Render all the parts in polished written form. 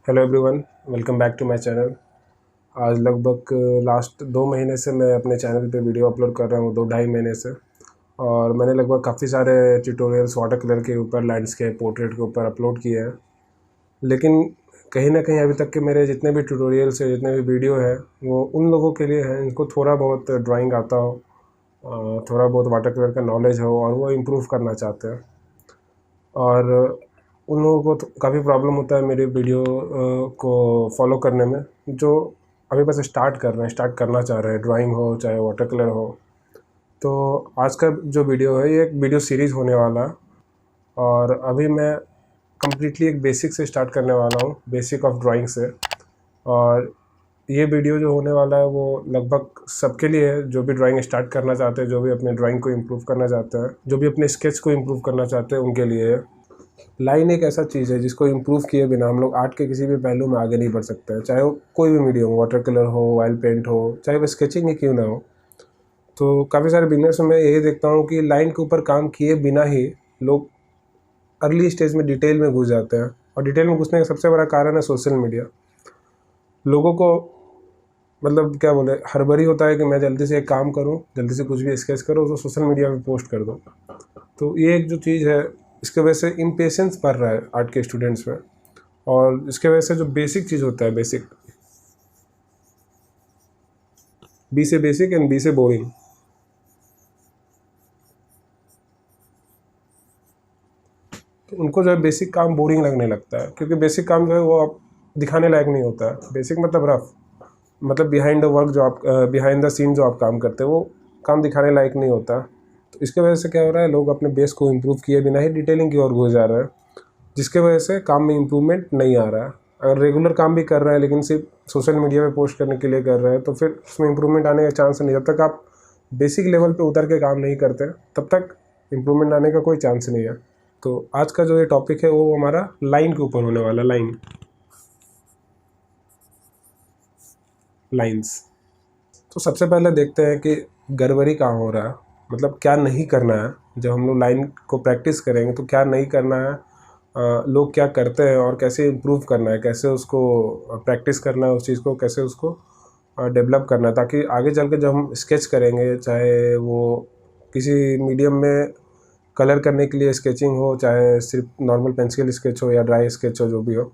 Hello everyone, welcome back to my channel. आज लगभग last 2 महीने से मैं अपने चैनल पे वीडियो अपलोड कर रहा हूँ, 2-2.5 महीने से। और मैंने लगभग काफ़ी सारे ट्यूटोरियल्स वाटर कलर के ऊपर, लैंडस्केप, पोर्ट्रेट के ऊपर अपलोड किए हैं। लेकिन कहीं ना कहीं अभी तक के मेरे जितने भी ट्यूटोरियल्स है, जितने भी वीडियो है, वो उन लोगों के लिए हैं इनको थोड़ा बहुत ड्राइंग आता हो, थोड़ा बहुत वाटर कलर का नॉलेज हो और वो इम्प्रूव करना चाहते हैं। और उन लोगों को तो काफ़ी प्रॉब्लम होता है मेरे वीडियो को फॉलो करने में, जो अभी बस स्टार्ट कर रहे हैं, स्टार्ट करना चाह रहे हैं, ड्राइंग हो चाहे वाटर कलर हो। तो आज का जो वीडियो है ये एक वीडियो सीरीज़ होने वाला है। और अभी मैं कम्प्लीटली एक बेसिक से स्टार्ट करने वाला हूँ, बेसिक ऑफ ड्राइंग से। और ये वीडियो जो होने वाला है वो लगभग सबके लिए है, जो भी ड्राइंग स्टार्ट करना चाहते हैं, जो भी अपने ड्राइंग को इम्प्रूव करना चाहते हैं, जो भी अपने स्केच को इम्प्रूव करना चाहते हैं, उनके लिए है। लाइन एक ऐसा चीज़ है जिसको इम्प्रूव किए बिना हम लोग आर्ट के किसी भी पहलू में आगे नहीं बढ़ सकते हैं, चाहे वो कोई भी मीडियम हो, वाटर कलर हो, ऑयल पेंट हो, चाहे वो स्केचिंग ही क्यों ना हो। तो काफ़ी सारे बिगनर्स में मैं यही देखता हूँ कि लाइन के ऊपर काम किए बिना ही लोग अर्ली स्टेज में डिटेल में घुस जाते हैं। और डिटेल में घुसने का सबसे बड़ा कारण है सोशल मीडिया। लोगों को मतलब क्या बोले, हड़बड़ी होता है कि मैं जल्दी से एक काम करूँ, जल्दी से कुछ भी स्केच करूँ, उसको सोशल मीडिया पे पोस्ट कर दूँ। तो ये एक जो चीज़ है, इसके वजह से इम्पेशेंस बढ़ रहा है आर्ट के स्टूडेंट्स में। और इसके वजह से जो बेसिक चीज़ होता है, बेसिक बी से बेसिक एंड बी से बोरिंग, तो उनको जो है बेसिक काम बोरिंग लगने लगता है, क्योंकि बेसिक काम जो है वो आप दिखाने लायक नहीं होता है। बेसिक मतलब रफ, मतलब बिहाइंड द वर्क, जो आप बिहाइंड द सीन जो आप काम करते हैं, वो काम दिखाने लायक नहीं होता। तो इसके वजह से क्या हो रहा है, लोग अपने बेस को इम्प्रूव किए बिना ही डिटेलिंग की ओर घुस जा रहे हैं, जिसके वजह से काम में इम्प्रूवमेंट नहीं आ रहा है। अगर रेगुलर काम भी कर रहे हैं लेकिन सिर्फ सोशल मीडिया पे पोस्ट करने के लिए कर रहे हैं, तो फिर उसमें इम्प्रूवमेंट आने का चांस नहीं। जब तक आप बेसिक लेवल पे उतर के काम नहीं करते तब तक इम्प्रूवमेंट आने का कोई चांस नहीं है। तो आज का जो ये टॉपिक है वो हमारा लाइन के ऊपर होने वाला, लाइन्स। तो सबसे पहले देखते हैं कि गड़बड़ी कहाँ हो रहा है, मतलब क्या नहीं करना है। जब हम लोग लाइन को प्रैक्टिस करेंगे तो क्या नहीं करना है, लोग क्या करते हैं और कैसे इम्प्रूव करना है, कैसे उसको प्रैक्टिस करना है, उस चीज़ को कैसे उसको डेवलप करना है, ताकि आगे चल के जब हम स्केच करेंगे, चाहे वो किसी मीडियम में कलर करने के लिए स्केचिंग हो, चाहे सिर्फ नॉर्मल पेंसिल स्केच हो या ड्राई स्केच हो, जो भी हो,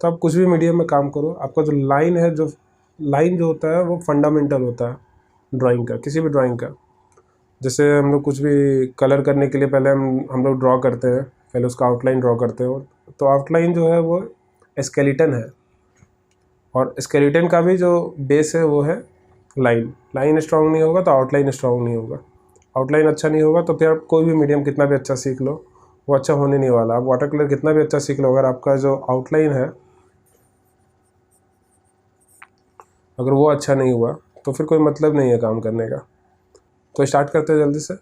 तो आप कुछ भी मीडियम में काम करो, आपका जो लाइन है, जो लाइन जो होता है वो फंडामेंटल होता है ड्राइंग का, किसी भी ड्राइंग का। जैसे हम लोग कुछ भी कलर करने के लिए पहले हम लोग ड्रॉ करते हैं, पहले उसका आउटलाइन ड्रॉ करते हो, तो आउटलाइन जो है वो स्केलेटन है। और स्केलेटन का भी जो बेस है वो है लाइन। लाइन स्ट्रांग नहीं होगा तो आउटलाइन स्ट्रांग नहीं होगा। आउटलाइन अच्छा नहीं होगा तो फिर आप कोई भी मीडियम कितना भी अच्छा सीख लो, वो अच्छा होने नहीं वाला। आप वाटर कलर कितना भी अच्छा सीख लो, अगर आपका जो आउटलाइन है अगर वो अच्छा नहीं हुआ तो फिर कोई मतलब नहीं है काम करने का। तो स्टार्ट करते हैं जल्दी से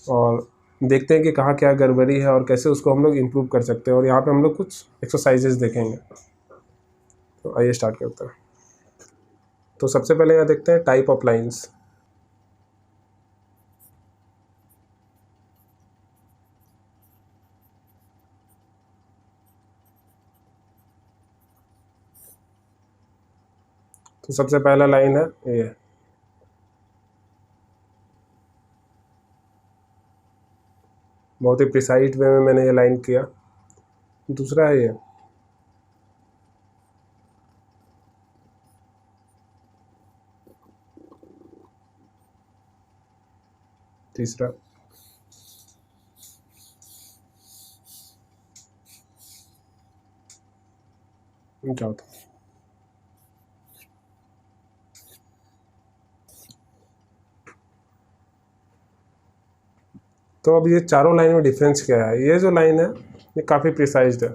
और देखते हैं कि कहाँ क्या गड़बड़ी है और कैसे उसको हम लोग इम्प्रूव कर सकते हैं। और यहाँ पे हम लोग कुछ एक्सरसाइजेस देखेंगे। तो आइए स्टार्ट करते हैं। तो सबसे पहले यहाँ देखते हैं टाइप ऑफ लाइंस। तो सबसे पहला लाइन है ये, बहुत ही प्रिसाइज वे में मैंने ये लाइन किया। दूसरा है ये, तीसरा, चौथा। तो अब ये चारों लाइन में डिफरेंस क्या है, ये जो लाइन है ये काफ़ी प्रिसाइज्ड है।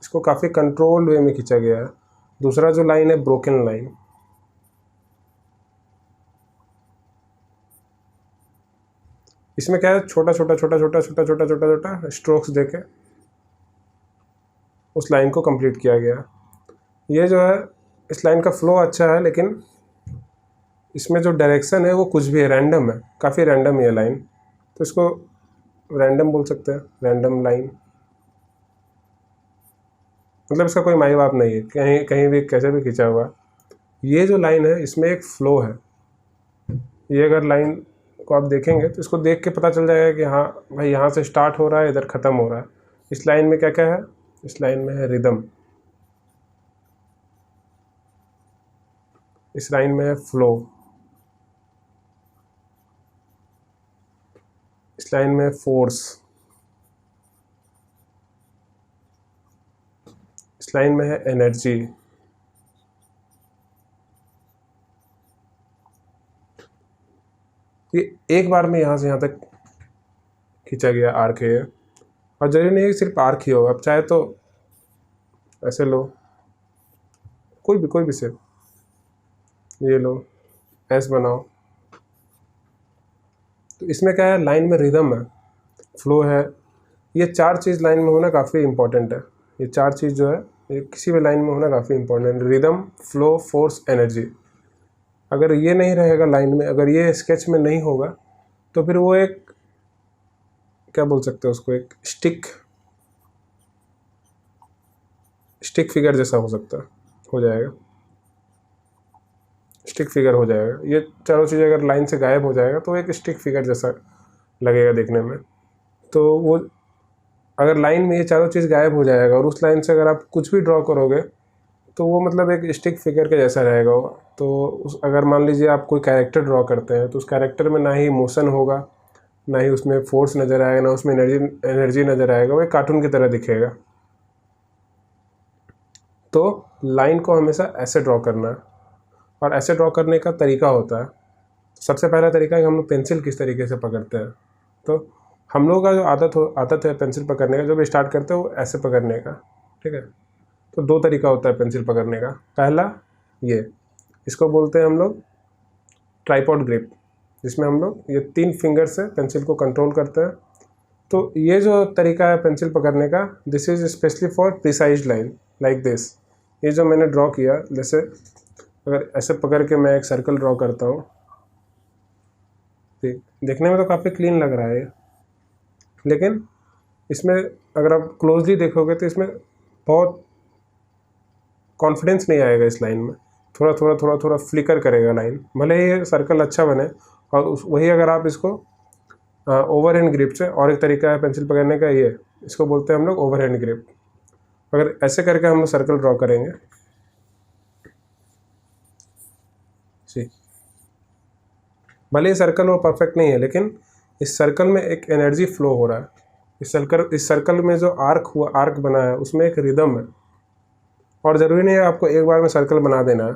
इसको काफ़ी कंट्रोल्ड वे में खींचा गया है। दूसरा जो लाइन है ब्रोकन लाइन, इसमें क्या है, छोटा छोटा छोटा छोटा छोटा छोटा छोटा छोटा स्ट्रोक्स देके उस लाइन को कंप्लीट किया गया। ये जो है, इस लाइन का फ्लो अच्छा है, लेकिन इसमें जो डायरेक्शन है वो कुछ भी है, रैंडम है, काफ़ी रैंडम है ये लाइन। तो इसको रैंडम बोल सकते हैं, रैंडम लाइन। मतलब इसका कोई माई बाप नहीं है, कहीं कहीं भी कैसे भी खींचा हुआ। ये जो लाइन है इसमें एक फ्लो है। ये अगर लाइन को आप देखेंगे तो इसको देख के पता चल जाएगा कि हाँ भाई यहाँ से स्टार्ट हो रहा है, इधर ख़त्म हो रहा है। इस लाइन में क्या क्या है? इस लाइन में है रिदम, इस लाइन में है फ्लो, इस लाइन में है फोर्स, इस लाइन में है एनर्जी, ये एक बार में यहाँ से यहाँ तक खींचा गया आर्क है। और जरूरी नहीं है कि सिर्फ आर्क ही हो, आप चाहे तो ऐसे लो, कोई भी शेप, ये लो, ऐसे बनाओ। तो इसमें क्या है, लाइन में रिदम है, फ्लो है। ये चार चीज़ लाइन में होना काफ़ी इंपॉर्टेंट है। ये चार चीज़ जो है ये किसी भी लाइन में होना काफ़ी इंपॉर्टेंट है। Rhythm, flow, force, energy. अगर ये नहीं रहेगा लाइन में, अगर ये स्केच में नहीं होगा तो फिर वो एक, क्या बोल सकते हैं उसको, एक स्टिक फिगर जैसा हो सकता है, हो जाएगा, स्टिक फिगर हो जाएगा। ये चारों चीज़ें अगर लाइन से गायब हो जाएगा तो एक स्टिक फिगर जैसा लगेगा देखने में। तो वो अगर लाइन में ये चारों चीज़ गायब हो जाएगा और उस लाइन से अगर आप कुछ भी ड्रॉ करोगे तो वो मतलब एक स्टिक फिगर के जैसा रहेगा वो। तो उस, अगर मान लीजिए आप कोई कैरेक्टर ड्रॉ करते हैं तो उस कैरेक्टर में ना ही मोशन होगा, ना ही उसमें फोर्स नज़र आएगा, ना उसमें एनर्जी नज़र आएगा, वो एक कार्टून की तरह दिखेगा। तो लाइन को हमेशा ऐसे ड्रॉ करना है। और ऐसे ड्रॉ करने का तरीका होता है, सबसे पहला तरीका है कि हम लोग पेंसिल किस तरीके से पकड़ते हैं। तो हम लोगों का जो आदत है पेंसिल पकड़ने का, जो भी स्टार्ट करते हैं वो ऐसे पकड़ने का, ठीक है। तो दो तरीका होता है पेंसिल पकड़ने का। पहला ये, इसको बोलते हैं हम लोग ट्राइपॉड ग्रिप, जिसमें हम लोग ये 3 फिंगर से पेंसिल को कंट्रोल करते हैं। तो ये जो तरीका है पेंसिल पकड़ने का, this is specially for precise line like this. ये जो मैंने ड्रॉ किया, जैसे अगर ऐसे पकड़ के मैं एक सर्कल ड्रॉ करता हूँ, देखने में तो काफ़ी क्लीन लग रहा है, लेकिन इसमें अगर आप क्लोजली देखोगे तो इसमें बहुत कॉन्फिडेंस नहीं आएगा। इस लाइन में थोड़ा फ्लिकर करेगा लाइन, भले ही ये सर्कल अच्छा बने। और वही अगर आप इसको ओवरहैंड ग्रिप से, और एक तरीका है पेंसिल पकड़ने का ये, इसको बोलते हैं हम लोग ओवरहैंड ग्रिप। अगर ऐसे करके हम लोग सर्कल ड्रॉ करेंगे, भले ही सर्कल वो परफेक्ट नहीं है, लेकिन इस सर्कल में एक एनर्जी फ्लो हो रहा है। इस सर्कल में जो आर्क बना है उसमें एक रिदम है। और ज़रूरी नहीं है आपको एक बार में सर्कल बना देना है,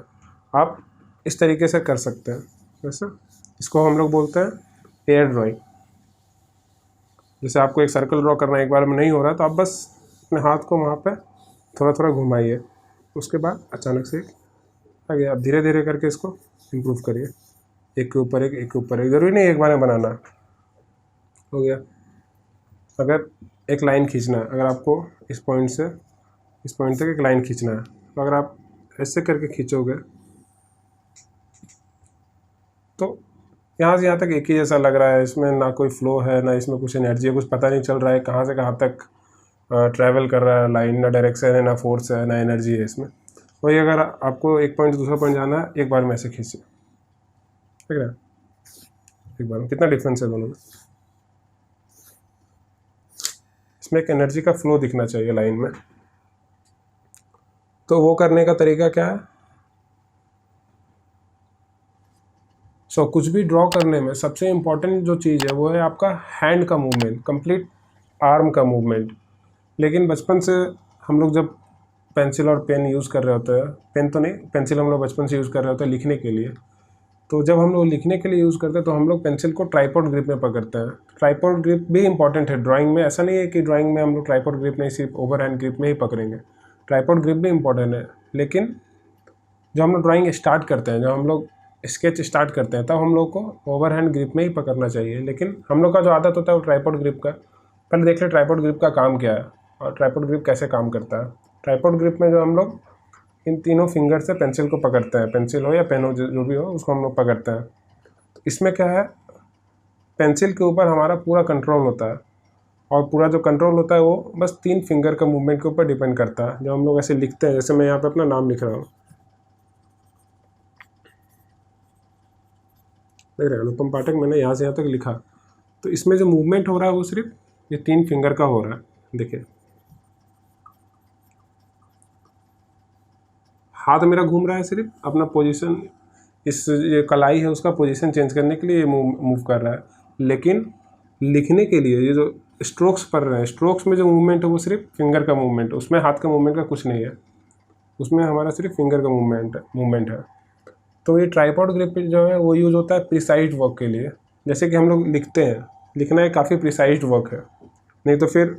आप इस तरीके से कर सकते हैं। वैसे इसको हम लोग बोलते हैं एयर ड्राइंग। जैसे आपको एक सर्कल ड्रॉ करना एक बार में नहीं हो रहा तो आप बस अपने हाथ को वहाँ पे थोड़ा घुमाइए, उसके बाद अचानक से आगे आप धीरे धीरे करके इसको इम्प्रूव करिए, एक के ऊपर एक। ज़रूरी नहीं एक बार में बनाना। हो गया। अगर एक लाइन खींचना है, अगर आपको इस पॉइंट तक एक लाइन खींचना है, तो अगर आप ऐसे करके खींचोगे तो यहाँ से यहाँ तक एक ही जैसा लग रहा है। इसमें ना कोई फ्लो है, ना इसमें कुछ एनर्जी है, कुछ पता नहीं चल रहा है कहाँ से कहाँ तक ट्रैवल कर रहा है लाइन। ना डायरेक्शन है, ना फोर्स है, ना एनर्जी है इसमें। वही अगर आपको एक पॉइंट से दूसरा पॉइंट जाना है, एक बार में ऐसे खींचिए, ठीक है। एक बार में कितना डिफरेंस है दोनों में। इसमें एक एनर्जी का फ्लो दिखना चाहिए लाइन में। तो वो करने का तरीका क्या है? कुछ भी ड्रॉ करने में सबसे इम्पॉर्टेंट जो चीज़ है वो है आपका हैंड का मूवमेंट, कंप्लीट आर्म का मूवमेंट। लेकिन बचपन से हम लोग जब पेंसिल और पेन यूज़ कर रहे होते हैं, पेन तो नहीं, पेंसिल हम लोग बचपन से यूज़ कर रहे होते हैं लिखने के लिए। तो जब हम लोग लिखने के लिए यूज़ करते हैं तो हम लोग पेंसिल को ट्राइपॉड ग्रिप में पकड़ते हैं। ट्राइपॉड ग्रिप भी इंपॉर्टेंट है ड्राइंग में। ऐसा नहीं है कि ड्राइंग में हम लोग ट्राइपॉड ग्रिप नहीं, सिर्फ ओवर हैंड ग्रिप में ही पकड़ेंगे। ट्राइपॉड ग्रिप भी इंपॉर्टेंट है, लेकिन जब हम लोग ड्राइंग स्टार्ट करते हैं, जब हम लोग स्केच स्टार्ट करते हैं, तब हम लोग को ओवर हैंड ग्रिप में ही पकड़ना चाहिए। लेकिन हम लोग का जो आदत होता है वो ट्राइपॉड ग्रिप का। पहले देख ले ट्राइपॉड ग्रिप का काम क्या है और ट्राइपॉड ग्रिप कैसे काम करता है। ट्राइपॉड ग्रिप में जो हम लोग इन तीनों फिंगर से पेंसिल को पकड़ते हैं, पेंसिल हो या पेन हो, जो भी हो, उसको हम लोग पकड़ते हैं। तो इसमें क्या है, पेंसिल के ऊपर हमारा पूरा कंट्रोल होता है, और पूरा जो कंट्रोल होता है वो बस 3 फिंगर का मूवमेंट के ऊपर डिपेंड करता है। जब हम लोग ऐसे लिखते हैं, जैसे मैं यहाँ पे अपना नाम लिख रहा हूँ, देख रहे हैं अनुपम पाठक, मैंने यहाँ से यहाँ तक लिखा, तो इसमें जो मूवमेंट हो रहा है वो सिर्फ ये 3 फिंगर का हो रहा है। देखिए हाथ मेरा घूम रहा है सिर्फ अपना पोजीशन, इस ये कलाई है उसका पोजीशन चेंज करने के लिए ये मूव कर रहा है, लेकिन लिखने के लिए ये जो स्ट्रोक्स पढ़ रहे हैं, स्ट्रोक्स में जो मूवमेंट है वो सिर्फ फिंगर का मूवमेंट, उसमें हाथ का मूवमेंट का कुछ नहीं है, उसमें हमारा सिर्फ फिंगर का मूवमेंट है। तो ये ट्राइपॉड ग्रिप जो है वो यूज़ होता है प्रिसाइज वर्क के लिए। जैसे कि हम लोग लिखते हैं, लिखना एक काफ़ी प्रिसाइज वर्क है, नहीं तो फिर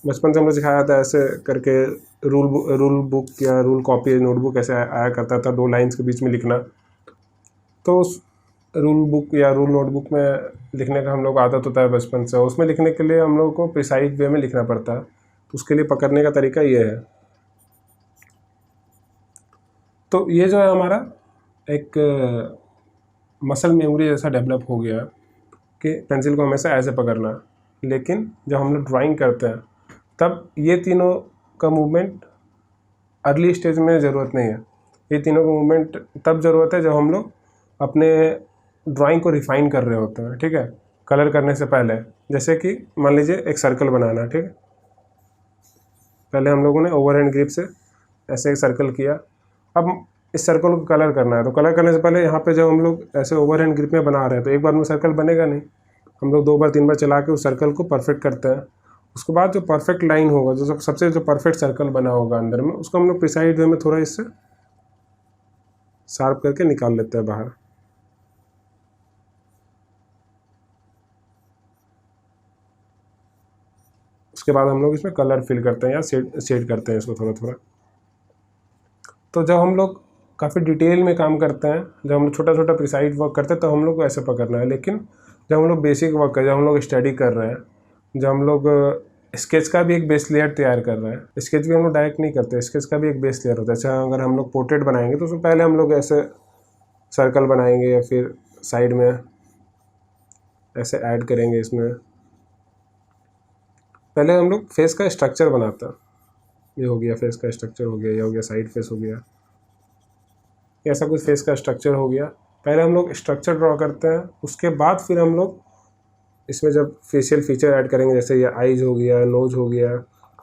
बचपन से हम लोग सिखाया था ऐसे करके रूल बुक या रूल कॉपी नोटबुक ऐसे आया करता था 2 लाइन्स के बीच में लिखना, तो उस रूल बुक या रूल नोटबुक में लिखने का हम लोग को आदत होता है बचपन से, उसमें लिखने के लिए हम लोग को प्रिसाइज वे में लिखना पड़ता है, तो उसके लिए पकड़ने का तरीका ये है। तो ये जो है हमारा एक मसल मेमोरी जैसा डेवलप हो गया कि पेंसिल को हमेशा ऐसे पकड़ना है। लेकिन जब हम लोग ड्राइंग करते हैं तब ये तीनों का मूवमेंट अर्ली स्टेज में ज़रूरत नहीं है। ये तीनों का मूवमेंट तब ज़रूरत है जब हम लोग अपने ड्राइंग को रिफ़ाइन कर रहे होते हैं, ठीक है, कलर करने से पहले। जैसे कि मान लीजिए एक सर्कल बनाना है, ठीक है, पहले हम लोगों ने ओवरहैंड ग्रिप से ऐसे एक सर्कल किया, अब इस सर्कल को कलर करना है, तो कलर करने से पहले यहाँ पे जब हम लोग ऐसे ओवरहैंड ग्रिप में बना रहे हैं तो एक बार में सर्कल बनेगा नहीं, हम लोग 2 बार 3 बार चला के उस सर्कल को परफेक्ट करते हैं। उसके बाद जो परफेक्ट लाइन होगा, जो सबसे जो परफेक्ट सर्कल बना होगा अंदर में, उसको हम लोग प्रिसाइज वे में थोड़ा इससे शार्प करके निकाल लेते हैं बाहर। उसके बाद हम लोग इसमें कलर फिल करते हैं या शेड करते हैं इसको थोड़ा थोड़ा। तो जब हम लोग काफ़ी डिटेल में काम करते हैं, जब हम लोग छोटा छोटा प्रिसाइज वर्क करते हैं तो हम लोग को ऐसे पकड़ना है। लेकिन जब हम लोग बेसिक वर्क जब हम लोग स्टडी कर रहे हैं, जब हम लोग स्केच का भी एक बेस लेयर तैयार कर रहे हैं, स्केच भी हम लोग डायरेक्ट नहीं करते, स्केच का भी एक बेस लेयर होता है। अच्छा, अगर हम लोग पोर्ट्रेट बनाएंगे तो उसमें पहले हम लोग ऐसे सर्कल बनाएंगे या फिर साइड में ऐसे ऐड करेंगे। इसमें पहले हम लोग फेस का स्ट्रक्चर बनाते हैं, ये हो गया फेस का स्ट्रक्चर हो गया, ये हो गया साइड फेस हो गया, ऐसा कुछ फेस का स्ट्रक्चर हो गया। पहले हम लोग स्ट्रक्चर ड्रॉ करते हैं, उसके बाद फिर हम लोग इसमें जब फेशियल फीचर ऐड करेंगे, जैसे ये आईज हो गया, नोज हो गया,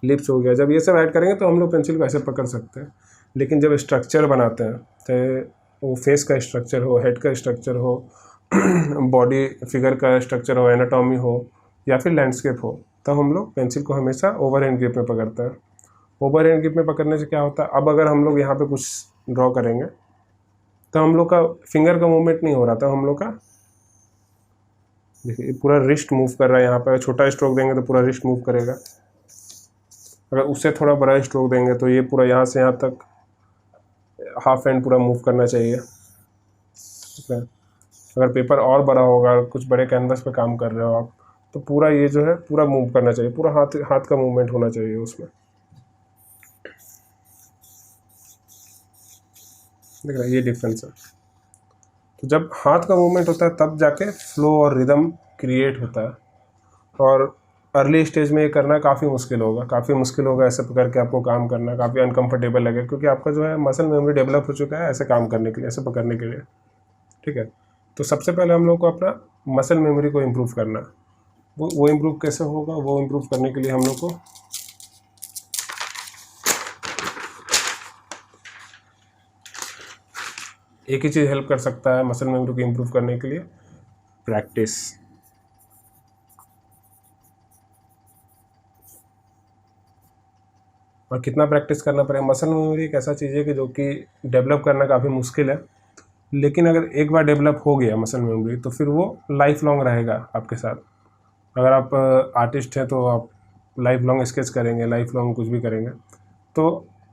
लिप्स हो गया, जब ये सब ऐड करेंगे तो हम लोग पेंसिल को ऐसे पकड़ सकते हैं। लेकिन जब स्ट्रक्चर बनाते हैं, चाहे वो फेस का स्ट्रक्चर हो, हेड का स्ट्रक्चर हो, बॉडी फिगर का स्ट्रक्चर हो, एनाटॉमी हो या फिर लैंडस्केप हो, तब हम लोग पेंसिल को हमेशा ओवरहैंड ग्रिप में पकड़ते हैं। ओवरहैंड ग्रिप में पकड़ने से क्या होता है, अब अगर हम लोग यहाँ पे कुछ ड्रॉ करेंगे तो हम लोग का फिंगर का मूवमेंट नहीं हो रहा था, हम लोग का देखिए पूरा रिस्ट मूव कर रहा है। यहाँ पर छोटा स्ट्रोक देंगे तो पूरा रिस्ट मूव करेगा, अगर उससे थोड़ा बड़ा स्ट्रोक देंगे तो ये पूरा यहाँ से यहाँ तक हाफ हैंड पूरा मूव करना चाहिए, ठीक है। अगर पेपर और बड़ा होगा, कुछ बड़े कैनवस पे काम कर रहे हो आप, तो पूरा ये जो है पूरा मूव करना चाहिए, पूरा हाथ का मूवमेंट होना चाहिए उसमें, देख रहे हैं, ये डिफरेंस है। तो जब हाथ का मूवमेंट होता है तब जाके फ्लो और रिदम क्रिएट होता है, और अर्ली स्टेज में ये करना काफ़ी मुश्किल होगा ऐसे पकड़ के आपको काम करना, काफ़ी अनकंफर्टेबल लगेगा, क्योंकि आपका जो है मसल मेमोरी डेवलप हो चुका है ऐसे काम करने के लिए, ऐसे पकड़ने के लिए, ठीक है। तो सबसे पहले हम लोग को अपना मसल मेमोरी को इम्प्रूव करना है। वो इम्प्रूव कैसे होगा, वो इम्प्रूव करने के लिए हम लोग को एक ही चीज़ हेल्प कर सकता है मसल मेमोरी को इम्प्रूव करने के लिए, प्रैक्टिस। और कितना प्रैक्टिस करना पड़ेगा। मसल मेमोरी एक ऐसा चीज़ है कि जो कि डेवलप करना काफ़ी मुश्किल है, लेकिन अगर एक बार डेवलप हो गया मसल मेमोरी तो फिर वो लाइफ लॉन्ग रहेगा आपके साथ। अगर आप आर्टिस्ट हैं तो आप लाइफ लॉन्ग स्केच करेंगे, लाइफ लॉन्ग कुछ भी करेंगे। तो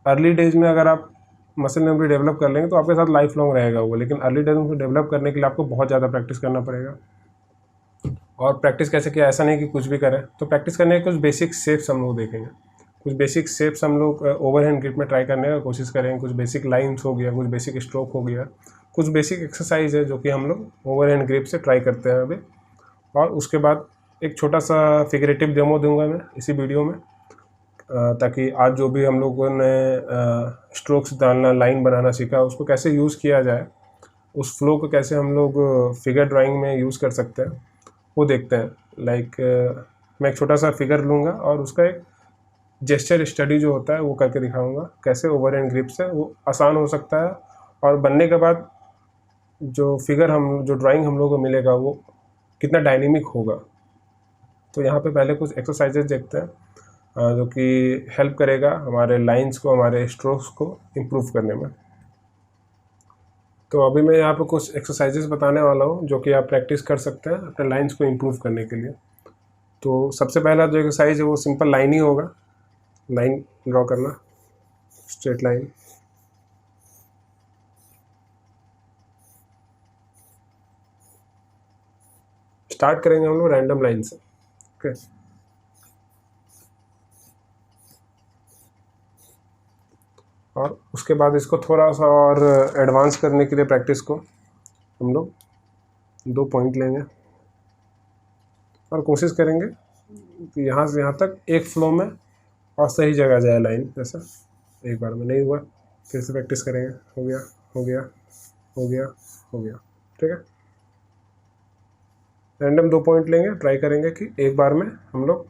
अर्ली डेज में अगर आप मसल मेमोरी डेवलप कर लेंगे तो आपके साथ लाइफ लॉन्ग रहेगा वो, लेकिन अर्ली डेज में डेवलप करने के लिए आपको बहुत ज़्यादा प्रैक्टिस करना पड़ेगा। और प्रैक्टिस कैसे किया, ऐसा नहीं कि कुछ भी करें। तो प्रैक्टिस करने के कुछ बेसिक शेप्स हम लोग देखेंगे, कुछ बेसिक शेप्स हम लोग ओवरहैंड ग्रिप में ट्राई करने का कोशिश करेंगे। कुछ बेसिक लाइन्स हो गया, कुछ बेसिक स्ट्रोक हो गया, कुछ बेसिक एक्सरसाइज है जो कि हम लोग ओवरहैंड ग्रिप से ट्राई करते हैं अभी। और उसके बाद एक छोटा सा फिगरेटिव डेमो दूंगा मैं इसी वीडियो में, ताकि आज जो भी हम लोगों ने स्ट्रोक्स डालना, लाइन बनाना सीखा, उसको कैसे यूज़ किया जाए, उस फ्लो को कैसे हम लोग फिगर ड्राइंग में यूज़ कर सकते हैं, वो देखते हैं। लाइक मैं एक छोटा सा फिगर लूँगा और उसका एक जेस्चर स्टडी जो होता है वो करके दिखाऊंगा, कैसे ओवर एंड ग्रिप से वो आसान हो सकता है, और बनने के बाद जो ड्राइंग हम लोग को मिलेगा वो कितना डायनेमिक होगा। तो यहाँ पे पहले कुछ एक्सरसाइजेज देखते हैं जो कि हेल्प करेगा हमारे लाइंस को, हमारे स्ट्रोक्स को इम्प्रूव करने में। तो अभी मैं यहाँ पे कुछ एक्सरसाइजेज बताने वाला हूँ जो कि आप प्रैक्टिस कर सकते हैं अपने लाइंस को इम्प्रूव करने के लिए। तो सबसे पहला जो एक्सरसाइज है वो सिंपल लाइन ही होगा, लाइन ड्रॉ करना, स्ट्रेट लाइन। स्टार्ट करेंगे हम लोग रैंडम लाइन से, ओके। और उसके बाद इसको थोड़ा सा और एडवांस करने के लिए प्रैक्टिस को हम लोग 2 पॉइंट लेंगे और कोशिश करेंगे कि यहाँ से यहाँ तक एक फ्लो में और सही जगह जाए लाइन। जैसा एक बार में नहीं हुआ, फिर से प्रैक्टिस करेंगे। हो गया, हो गया, हो गया, हो गया, ठीक है। रैंडम 2 पॉइंट लेंगे, ट्राई करेंगे कि एक बार में हम लोग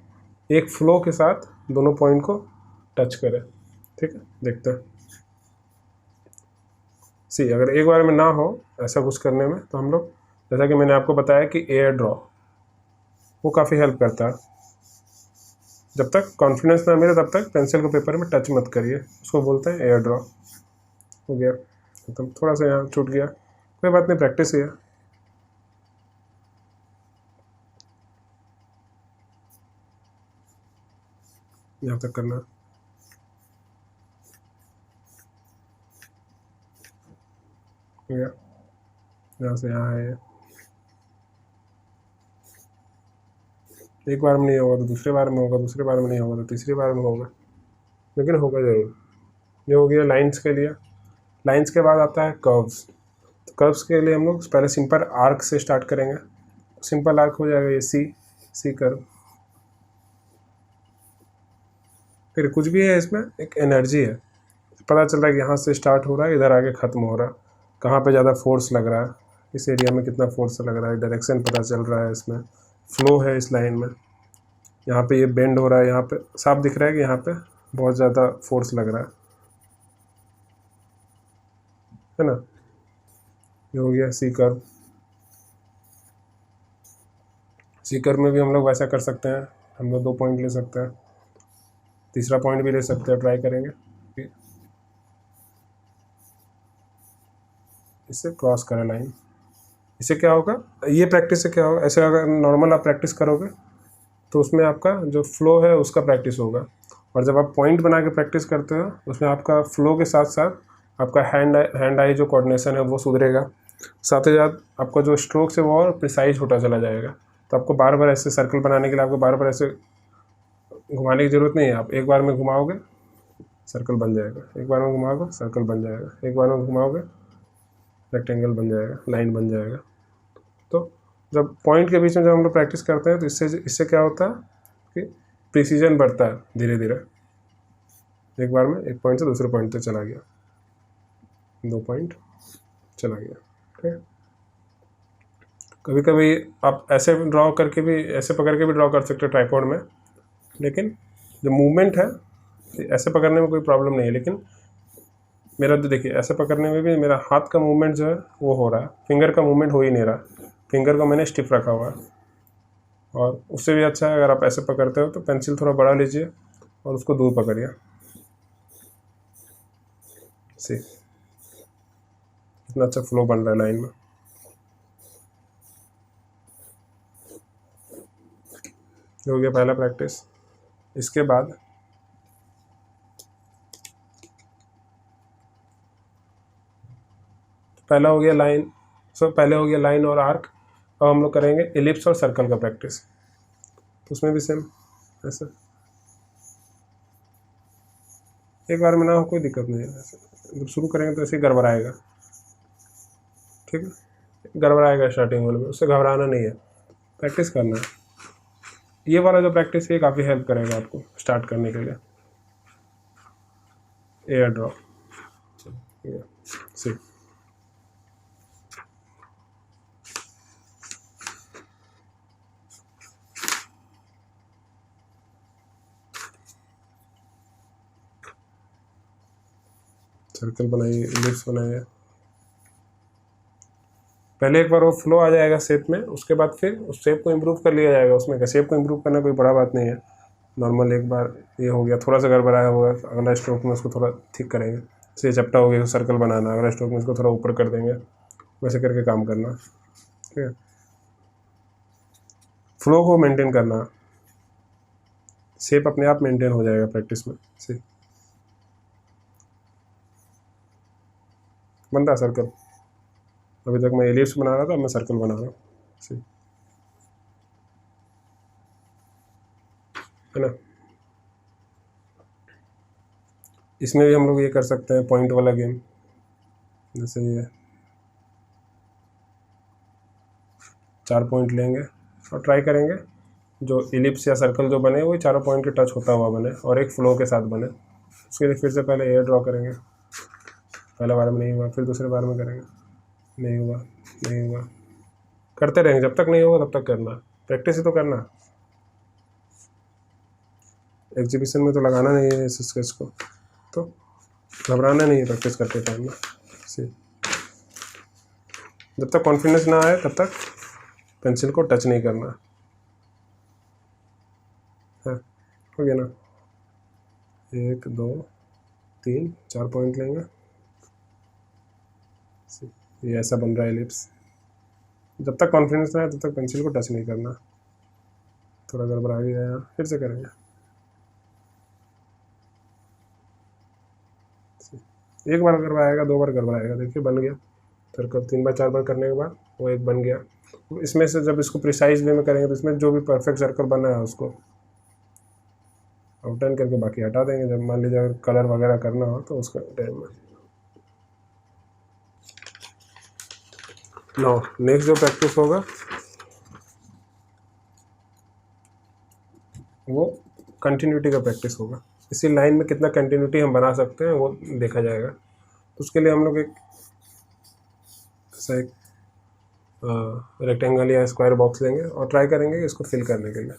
एक फ्लो के साथ दोनों पॉइंट को टच करें, ठीक है। देखते हैं सी, अगर एक बार में ना हो ऐसा कुछ करने में तो हम लोग, जैसा कि मैंने आपको बताया कि एयर ड्रॉ वो काफ़ी हेल्प करता है। जब तक कॉन्फिडेंस ना मिले तब तक पेंसिल को पेपर में टच मत करिए, उसको बोलते हैं एयर ड्रॉ। हो गया, तो थोड़ा सा यहाँ छूट गया, कोई बात नहीं, प्रैक्टिस है। यहाँ तक करना, हो गया, यहाँ से यहाँ है। एक बार में नहीं होगा तो दूसरे बार में होगा, दूसरे बार में नहीं होगा तो तीसरी बार में होगा, लेकिन होगा ज़रूर। ये हो गया लाइंस के लिए। लाइंस के बाद आता है कर्व्स। तो कर्व्स के लिए हम लोग पहले सिंपल आर्क से स्टार्ट करेंगे। सिंपल आर्क हो जाएगा ये सी कर्व। फिर कुछ भी है इसमें एक एनर्जी है, पता चल रहा है कि यहाँ से स्टार्ट हो रहा है, इधर आगे ख़त्म हो रहा है, कहाँ पे ज़्यादा फोर्स लग रहा है, इस एरिया में कितना फोर्स लग रहा है, डायरेक्शन पता चल रहा है, इसमें फ्लो है इस लाइन में, यहाँ पे ये बेंड हो रहा है, यहाँ पे साफ दिख रहा है कि यहाँ पे बहुत ज़्यादा फोर्स लग रहा है ना। ये हो गया सी कर्व। सी कर्व में भी हम लोग वैसा कर सकते हैं, हम लोग 2 पॉइंट ले सकते हैं, तीसरा पॉइंट भी ले सकते हैं, ट्राई करेंगे। इससे क्रॉस करें लाइन, इससे क्या होगा, ये प्रैक्टिस से क्या होगा, ऐसे अगर नॉर्मल आप प्रैक्टिस करोगे तो उसमें आपका जो फ्लो है उसका प्रैक्टिस होगा, और जब आप पॉइंट बना के प्रैक्टिस करते हो उसमें आपका फ्लो के साथ साथ आपका हैंड आई जो कोऑर्डिनेशन है वो सुधरेगा, साथ ही साथ आपका जो स्ट्रोक्स है वो और प्रिसाइज होता चला जाएगा। तो आपको बार बार ऐसे सर्कल बनाने के लिए आपको बार बार ऐसे घुमाने की ज़रूरत नहीं है, आप एक बार में घुमाओगे सर्कल बन जाएगा, एक बार में घुमाओगे सर्कल बन जाएगा, एक बार में घुमाओगे रेक्टेंगल बन जाएगा, लाइन बन जाएगा। तो जब पॉइंट के बीच में जब हम लोग प्रैक्टिस करते हैं तो इससे क्या होता है कि प्रिसीजन बढ़ता है धीरे धीरे। एक बार में एक पॉइंट से दूसरे पॉइंट तक चला गया, 2 पॉइंट चला गया, ठीक है। कभी कभी आप ऐसे ड्रॉ करके भी, ऐसे पकड़ के भी ड्रॉ कर सकते हो ट्राइपॉड में, लेकिन जो मूवमेंट है ऐसे पकड़ने में कोई प्रॉब्लम नहीं है, लेकिन मेरा तो देखिए ऐसे पकड़ने में भी मेरा हाथ का मूवमेंट जो है वो हो रहा है, फिंगर का मूवमेंट हो ही नहीं रहा, फिंगर को मैंने स्टिफ रखा हुआ है। और उससे भी अच्छा है अगर आप ऐसे पकड़ते हो तो पेंसिल थोड़ा बड़ा लीजिए और उसको दूर पकड़िए, सी इतना अच्छा फ्लो बन रहा है लाइन में। हो गया पहला प्रैक्टिस। इसके बाद पहला हो गया लाइन, पहले हो गया लाइन और आर्क। अब हम लोग करेंगे एलिप्स और सर्कल का प्रैक्टिस। तो उसमें भी सेम ऐसे एक बार में ना हो कोई दिक्कत नहीं है, ऐसे जब शुरू करेंगे तो ऐसे ही गड़बड़ाएगा, ठीक है, गड़बड़ाएगा स्टार्टिंग वाले में, उससे घबराना नहीं है। प्रैक्टिस करना है। ये वाला जो प्रैक्टिस है काफ़ी हेल्प करेगा आपको स्टार्ट करने के लिए। एयर ड्रॉ सी सर्कल बनाइए, इलिप्स बनाइए। पहले एक बार वो फ्लो आ जाएगा शेप में, उसके बाद फिर उस शेप को इम्प्रूव कर लिया जाएगा। उसमें शेप को इम्प्रूव करना कोई बड़ा बात नहीं है। नॉर्मल एक बार ये हो गया, थोड़ा सा गड़बड़ाया होगा, अगला स्ट्रोक में उसको थोड़ा ठीक करेंगे। जैसे चपटा हो गया सर्कल बनाना, अगला स्ट्रोक में इसको थोड़ा ऊपर कर देंगे, वैसे करके काम करना। ठीक है, फ्लो को मेंटेन करना, शेप अपने आप मेंटेन हो जाएगा प्रैक्टिस में। सी बन रहा सर्कल। अभी तक मैं एलिप्स बना रहा था, मैं सर्कल बना रहा हूँ। सी है ना। इसमें भी हम लोग ये कर सकते हैं पॉइंट वाला गेम। जैसे ये 4 पॉइंट लेंगे और ट्राई करेंगे जो इलिप्स या सर्कल जो बने वो चारों पॉइंट के टच होता हुआ बने और एक फ्लो के साथ बने। उसके लिए फिर से पहले एयर ड्रॉ करेंगे। पहला बार में नहीं हुआ, फिर दूसरे बार में करेंगे, नहीं हुआ, नहीं हुआ, करते रहेंगे जब तक नहीं होगा तब तक करना। प्रैक्टिस ही तो करना, एग्जीबिशन में तो लगाना नहीं है इस स्केच को, तो घबराना नहीं है प्रैक्टिस करते टाइम में। सी जब तक कॉन्फिडेंस ना आए तब तक पेंसिल को टच नहीं करना है। हो गया ना। 1 2 3 4 पॉइंट लेंगे। ये ऐसा बन रहा है एलिप्स। जब तक कॉन्फिडेंस ना आए तब तक पेंसिल को टच नहीं करना। थोड़ा गड़बड़ा गया यहाँ, फिर से करेंगे। एक बार गड़बड़ाएगा, 2 बार गड़बड़ाएगा, देखिए बन गया सर्कल। 3 बार 4 बार करने के बाद वो एक बन गया। इसमें से जब इसको प्रिसाइज वे में करेंगे तो इसमें जो भी परफेक्ट सर्कल बना है उसको आउटलाइन करके बाकी हटा देंगे। जब मान लीजिए अगर कलर वगैरह करना हो तो उसका टाइम में। नो नेक्स्ट जो प्रैक्टिस होगा वो कंटिन्यूटी का प्रैक्टिस होगा। इसी लाइन में कितना कंटिन्यूटी हम बना सकते हैं वो देखा जाएगा। तो उसके लिए हम लोग एक ऐसा एक रेक्टेंगल या स्क्वायर बॉक्स लेंगे और ट्राई करेंगे इसको फिल करने के लिए।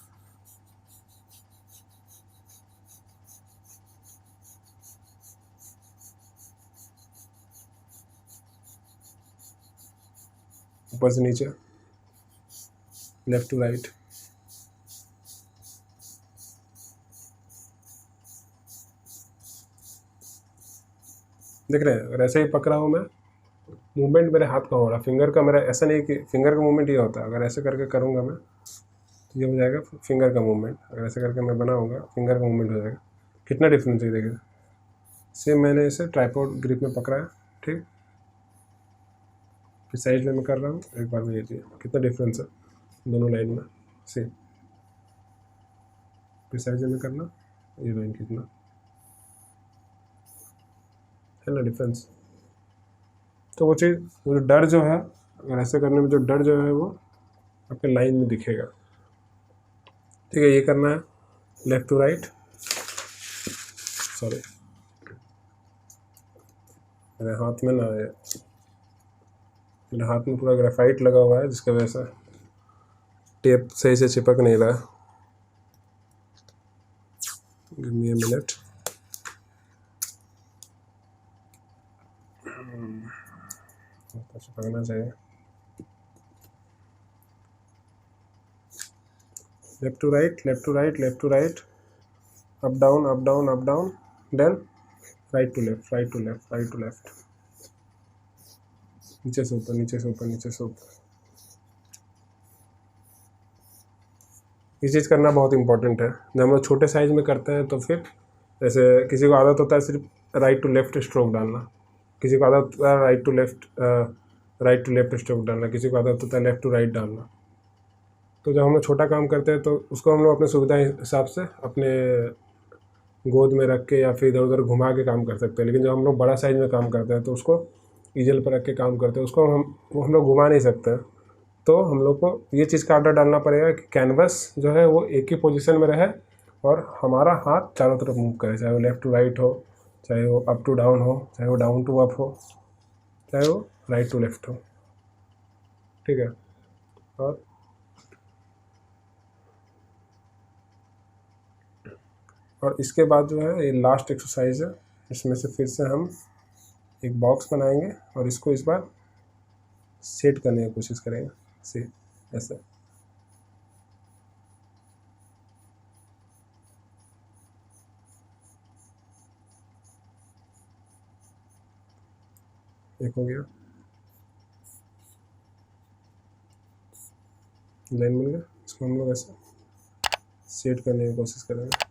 ऊपर से नीचे, लेफ्ट टू राइट, देख रहे हैं। अगर ऐसे ही पकड़ा हूँ मैं, मूवमेंट मेरे हाथ का हो रहा, फिंगर का मेरा ऐसा नहीं कि फिंगर का मूवमेंट ये होता है। अगर ऐसे करके करूँगा मैं तो ये हो जाएगा फिंगर का मूवमेंट। अगर ऐसे करके मैं बनाऊँगा फिंगर का मूवमेंट हो जाएगा। कितना डिफरेंस है देखिए। सेम मैंने इसे ट्राइपॉड ग्रिप में पकड़ा है, ठीक, फिर साइड में मैं कर रहा हूँ, एक बार में ये दिया, कितना डिफरेंस है दोनों लाइन में। सेम फिर साइड में करना, ये लाइन कितना है ना डिफरेंस। तो वो चीज़, वो जो डर जो है, अगर ऐसे करने में जो डर जो है वो आपके लाइन में दिखेगा। ठीक है, ये करना है लेफ्ट टू राइट। सॉरी मेरे हाथ में ना है, मेरे हाथ में पूरा ग्रेफाइट लगा हुआ है जिसकी वजह से टेप सही से चिपक नहीं रहा। गिव मी अ मिनट। चिपकना चाहिए। Left to right, left to right, left to right, up down, up down, up down, then right to left, right to left, right to left, नीचे से ऊपर, नीचे से ऊपर, नीचे से ऊपर। ये चीज़ करना बहुत इंपॉर्टेंट है। जब हम लोग छोटे साइज़ में करते हैं तो फिर जैसे किसी को आदत होता है सिर्फ राइट टू लेफ्ट स्ट्रोक डालना, किसी को आदत होता है राइट टू लेफ्ट स्ट्रोक डालना, किसी को आदत होता है लेफ्ट टू राइट डालना। तो जब हम लोग छोटा काम करते हैं तो उसको हम लोग अपने सुविधा हिसाब से अपने गोद में रख के या फिर इधर उधर घुमा के काम कर सकते हैं। लेकिन जब हम लोग बड़ा साइज़ में काम करते हैं तो उसको ईजल पर रख के काम करते हैं, उसको वो हम लोग घुमा नहीं सकते। तो हम लोग को ये चीज़ का आर्डर डालना पड़ेगा कि कैनवस जो है वो एक ही पोजीशन में रहे और हमारा हाथ चारों तरफ मूव करे, चाहे वो लेफ़्ट टू राइट हो, चाहे वो अप टू डाउन हो, चाहे वो डाउन टू अप हो, चाहे वो राइट टू लेफ़्ट हो। ठीक है। और इसके बाद जो है ये लास्ट एक्सरसाइज है, इसमें से फिर से हम एक बॉक्स बनाएंगे और इसको इस बार सेट करने की कोशिश करेंगे। से ऐसे एक हो गया, लाइन बन गया। इसको हम लोग ऐसे सेट करने की कोशिश करेंगे।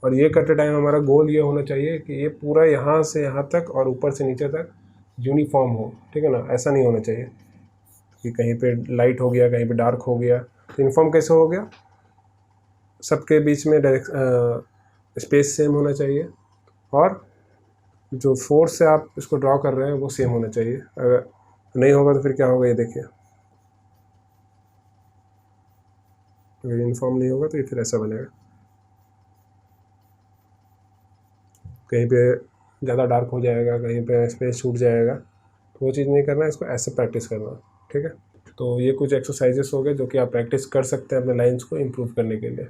और ये करते टाइम हमारा गोल ये होना चाहिए कि ये पूरा यहाँ से यहाँ तक और ऊपर से नीचे तक यूनिफॉर्म हो। ठीक है ना, ऐसा नहीं होना चाहिए कि कहीं पे लाइट हो गया, कहीं पे डार्क हो गया। तो यूनिफॉर्म कैसे हो गया, सबके बीच में स्पेस सेम होना चाहिए और जो फोर्स से आप इसको ड्रॉ कर रहे हैं वो सेम होना चाहिए। अगर नहीं होगा तो फिर क्या होगा, ये देखिए, अगर यूनिफॉर्म नहीं होगा तो ये फिर ऐसा बनेगा, कहीं पे ज़्यादा डार्क हो जाएगा, कहीं पे स्पेस छूट जाएगा। तो वो चीज़ नहीं करना है, इसको ऐसे प्रैक्टिस करना है। ठीक है। तो ये कुछ एक्सरसाइजेस हो गए जो कि आप प्रैक्टिस कर सकते हैं अपने लाइन्स को इम्प्रूव करने के लिए।